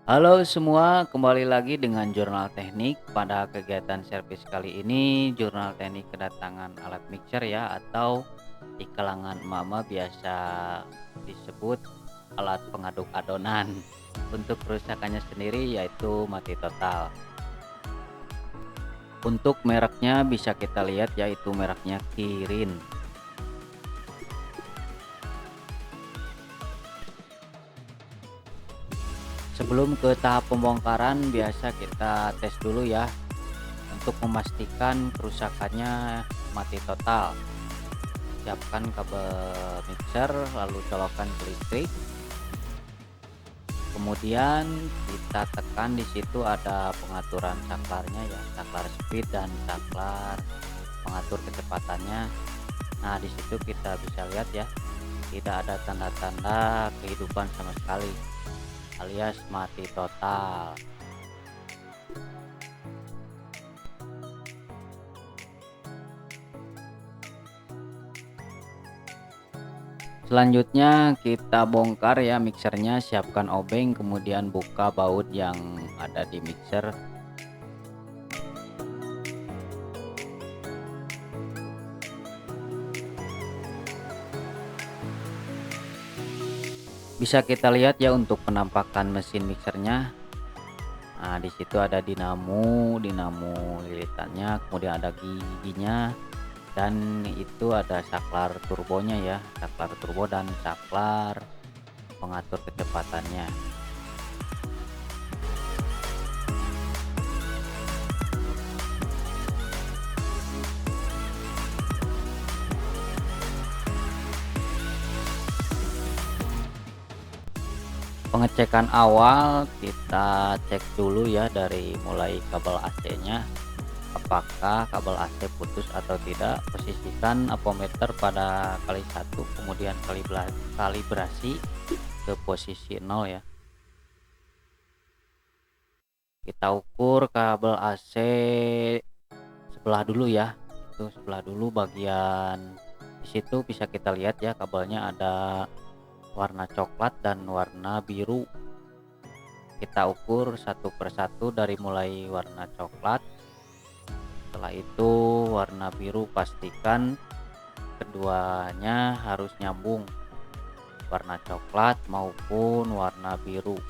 Halo semua, kembali lagi dengan Jurnal Teknik. Pada kegiatan servis kali ini, Jurnal Teknik kedatangan alat mixer ya, atau di kalangan mama biasa disebut alat pengaduk adonan. Untuk kerusakannya sendiri yaitu mati total. Untuk mereknya bisa kita lihat yaitu mereknya Kirin. Sebelum ke tahap pembongkaran biasa kita tes dulu ya untuk memastikan kerusakannya mati total. Siapkan kabel mixer lalu colokkan ke listrik, kemudian kita tekan di situ ada pengaturan saklarnya ya, saklar speed dan saklar pengatur kecepatannya. Nah di situ kita bisa lihat ya, tidak ada tanda-tanda kehidupan sama sekali, alias mati total. Selanjutnya kita bongkar ya mixernya, siapkan obeng, kemudian buka baut yang ada di mixer. Bisa kita lihat ya untuk penampakan mesin mixernya. Nah, di situ ada dinamo lilitannya, kemudian ada giginya, dan itu ada saklar turbonya ya, saklar turbo dan saklar pengatur kecepatannya. Pengecekan awal kita cek dulu ya dari mulai kabel AC-nya, apakah kabel AC putus atau tidak. Posisikan apometer pada kali 1, kemudian kalibrasi ke posisi 0 ya. Kita ukur kabel AC sebelah dulu ya, itu sebelah dulu bagian di situ bisa kita lihat ya kabelnya ada warna coklat dan warna biru. Kita ukur satu persatu dari mulai warna coklat, setelah itu warna biru, pastikan keduanya harus nyambung, warna coklat maupun warna biru.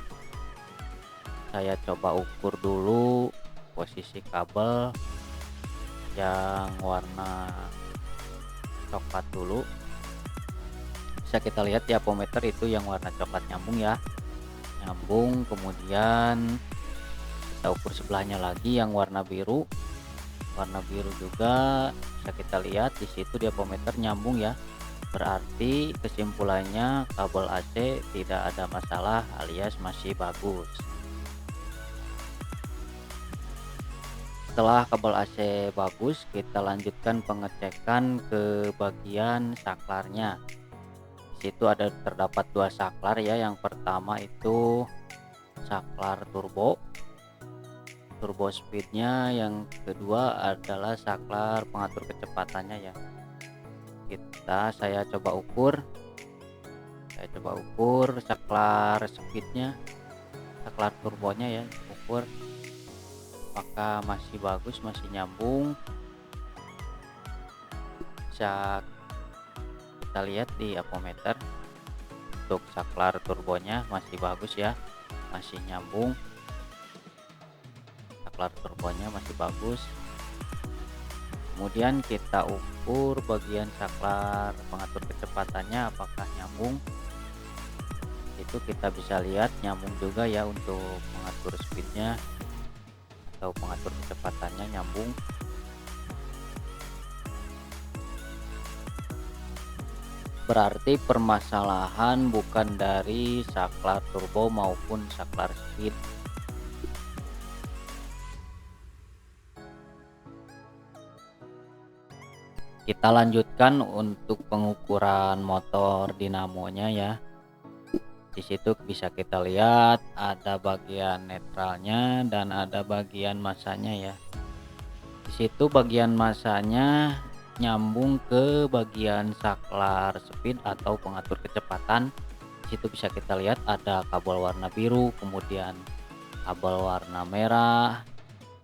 Saya coba ukur dulu posisi kabel yang warna coklat dulu. Bisa kita lihat ya apometer itu yang warna coklat nyambung ya, nyambung. Kemudian kita ukur sebelahnya lagi yang warna biru juga bisa kita lihat di situ di apometer nyambung ya, berarti kesimpulannya kabel AC tidak ada masalah alias masih bagus. Setelah kabel AC bagus, kita lanjutkan pengecekan ke bagian saklarnya. Di situ ada terdapat dua saklar ya. Yang pertama itu saklar turbo speednya, yang kedua adalah saklar pengatur kecepatannya ya. Saya coba ukur saklar speednya, saklar turbonya ya, ukur apakah masih bagus, masih nyambung. Bisa kita lihat di apometer untuk saklar turbonya masih bagus ya, masih nyambung, saklar turbonya masih bagus. Kemudian kita ukur bagian saklar pengatur kecepatannya apakah nyambung. Itu kita bisa lihat nyambung juga ya, untuk mengatur speednya atau pengatur kecepatannya nyambung. Berarti permasalahan bukan dari saklar turbo maupun saklar speed. Kita lanjutkan untuk pengukuran motor dinamonya ya. Di situ bisa kita lihat ada bagian netralnya dan ada bagian masanya ya. Di situ bagian masanya nyambung ke bagian saklar speed atau pengatur kecepatan. Di situ bisa kita lihat ada kabel warna biru, kemudian kabel warna merah,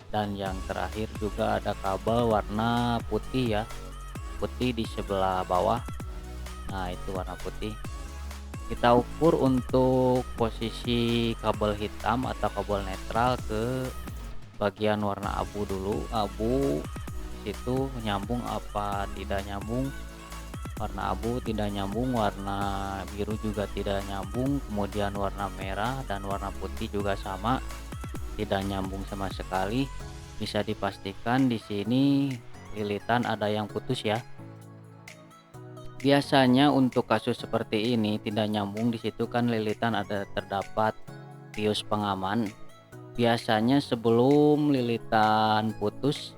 dan yang terakhir juga ada kabel warna putih ya, putih di sebelah bawah. Nah, itu warna putih. Kita ukur untuk posisi kabel hitam atau kabel netral ke bagian warna abu dulu. Abu situ nyambung apa tidak nyambung, warna abu tidak nyambung, warna biru juga tidak nyambung, kemudian warna merah dan warna putih juga sama, tidak nyambung sama sekali. Bisa dipastikan di sini lilitan ada yang putus ya. Biasanya untuk kasus seperti ini tidak nyambung, di situ kan lilitan ada terdapat pius pengaman. Biasanya sebelum lilitan putus,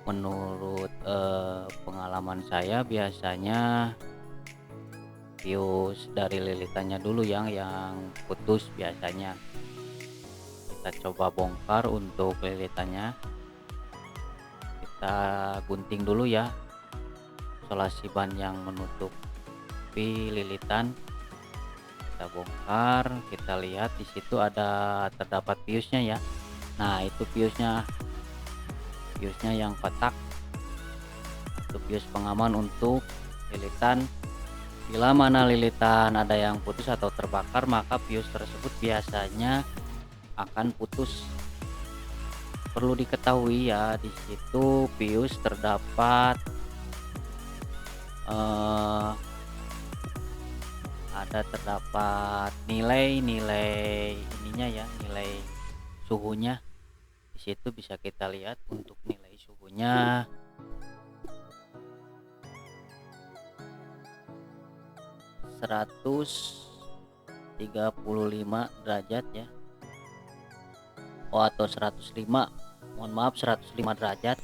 menurut pengalaman saya biasanya pius dari lilitannya dulu yang putus biasanya. Kita coba bongkar untuk lilitannya. Kita gunting dulu ya isolasi ban yang menutupi lilitan. Kita bongkar, kita lihat di situ ada terdapat piusnya ya. Nah, itu piusnya yang kotak, itu pius pengaman untuk lilitan. Bila mana lilitan ada yang putus atau terbakar, maka pius tersebut biasanya akan putus. Perlu diketahui ya, di situ pius terdapat terdapat nilai ininya ya, nilai suhunya. Di situ bisa kita lihat untuk nilai suhunya 135 derajat ya. Atau 105, mohon maaf, 105 derajat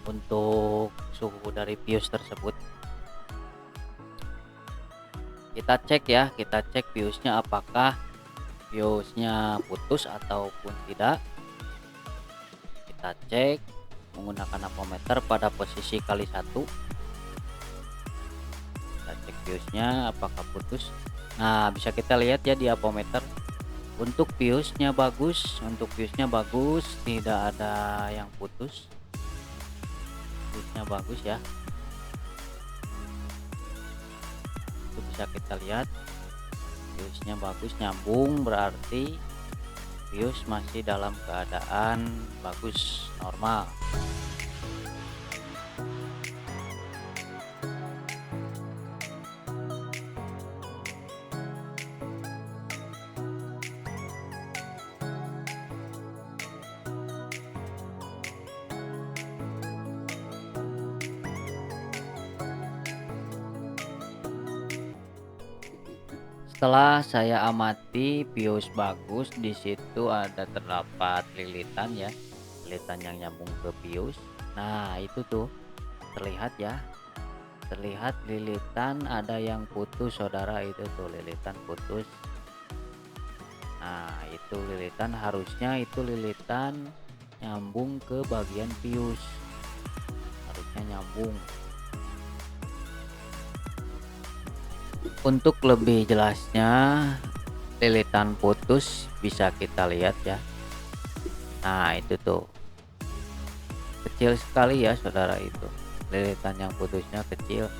untuk suhu dari pius tersebut. Kita cek ya, kita cek piusnya apakah piusnya putus ataupun tidak. Kita cek menggunakan apometer pada posisi kali 1. Kita cek piusnya apakah putus. Nah, bisa kita lihat ya di apometer untuk piusnya bagus, tidak ada yang putus. Piusnya bagus ya. Itu bisa kita lihat piusnya bagus, nyambung, berarti pius masih dalam keadaan bagus, normal. Setelah saya amati pius bagus, di situ ada terdapat lilitan ya, lilitan yang nyambung ke pius. Nah, itu tuh terlihat ya, terlihat lilitan ada yang putus saudara, itu tuh lilitan putus. Nah, itu lilitan, harusnya itu lilitan nyambung ke bagian pius, harusnya nyambung. Untuk lebih jelasnya lilitan putus bisa kita lihat ya. Nah, itu tuh kecil sekali ya saudara, itu lilitan yang putusnya kecil.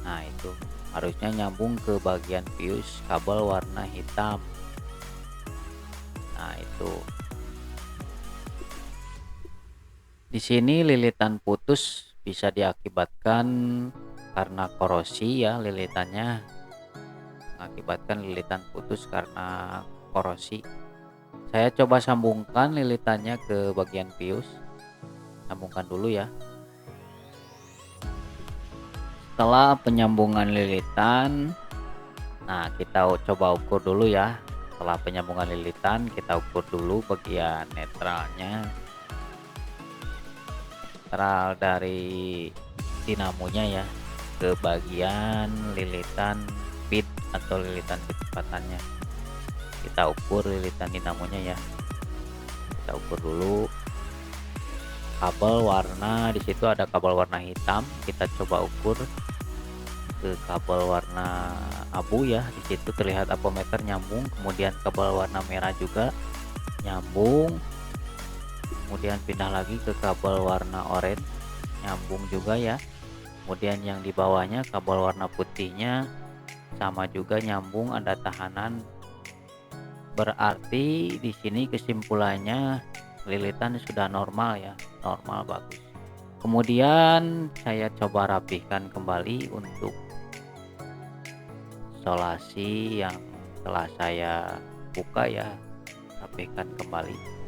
Nah, itu harusnya nyambung ke bagian pius kabel warna hitam. Nah, itu di sini lilitan putus bisa diakibatkan karena korosi ya, lilitannya mengakibatkan lilitan putus karena korosi. Saya coba sambungkan lilitannya ke bagian pius. Sambungkan dulu ya. Setelah penyambungan lilitan, nah kita coba ukur dulu ya. Setelah penyambungan lilitan, kita ukur dulu bagian netralnya, netral dari dinamonya ya, ke bagian lilitan pit atau lilitan kecepatannya. Kita ukur lilitan dinamonya ya. Kita ukur dulu kabel warna, di situ ada kabel warna hitam. Kita coba ukur ke kabel warna abu ya, di situ terlihat apometer nyambung, kemudian kabel warna merah juga nyambung, kemudian pindah lagi ke kabel warna oranye nyambung juga ya. Kemudian yang di bawahnya kabel warna putihnya sama juga nyambung, ada tahanan. Berarti di sini kesimpulannya lilitan sudah normal ya, normal bagus. Kemudian saya coba rapihkan kembali untuk isolasi yang telah saya buka ya, rapihkan kembali.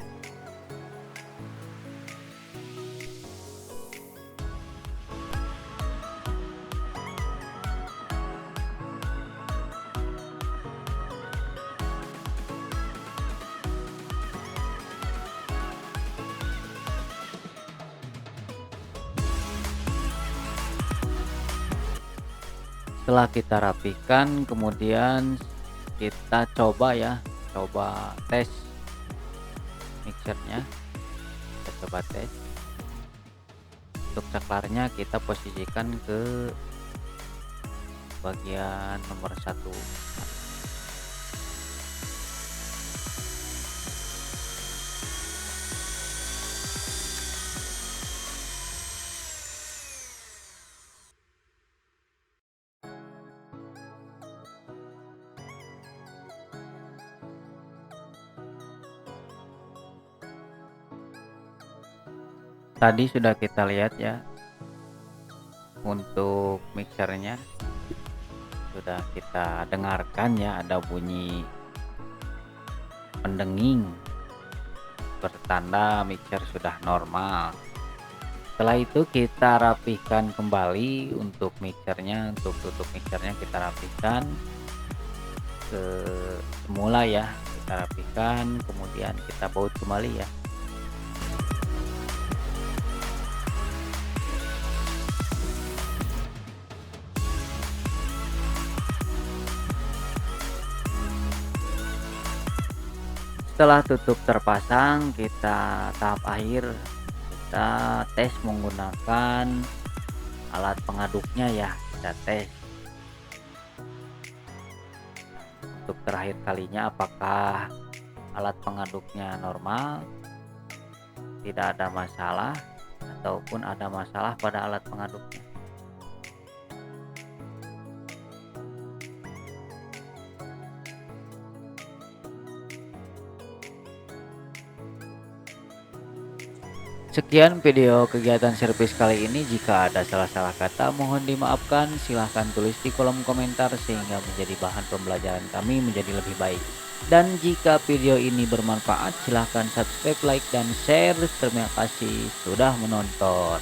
Setelah kita rapihkan, kemudian kita coba ya, coba tes mixernya. Kita coba tes. Untuk saklarnya kita posisikan ke bagian nomor 1. Tadi sudah kita lihat ya, untuk mixernya sudah kita dengarkan ya, ada bunyi pendenging bertanda mixer sudah normal. Setelah itu kita rapihkan kembali untuk mixernya, untuk tutup mixernya kita rapihkan ke semula ya, kita rapihkan, kemudian kita baut kembali ya. Setelah tutup terpasang, kita tahap akhir kita tes menggunakan alat pengaduknya ya, kita tes untuk terakhir kalinya apakah alat pengaduknya normal, tidak ada masalah, ataupun ada masalah pada alat pengaduknya. Sekian video kegiatan servis kali ini. Jika ada salah-salah kata mohon dimaafkan. Silahkan tulis di kolom komentar sehingga menjadi bahan pembelajaran kami menjadi lebih baik. Dan jika video ini bermanfaat silahkan subscribe, like, dan share. Terima kasih sudah menonton.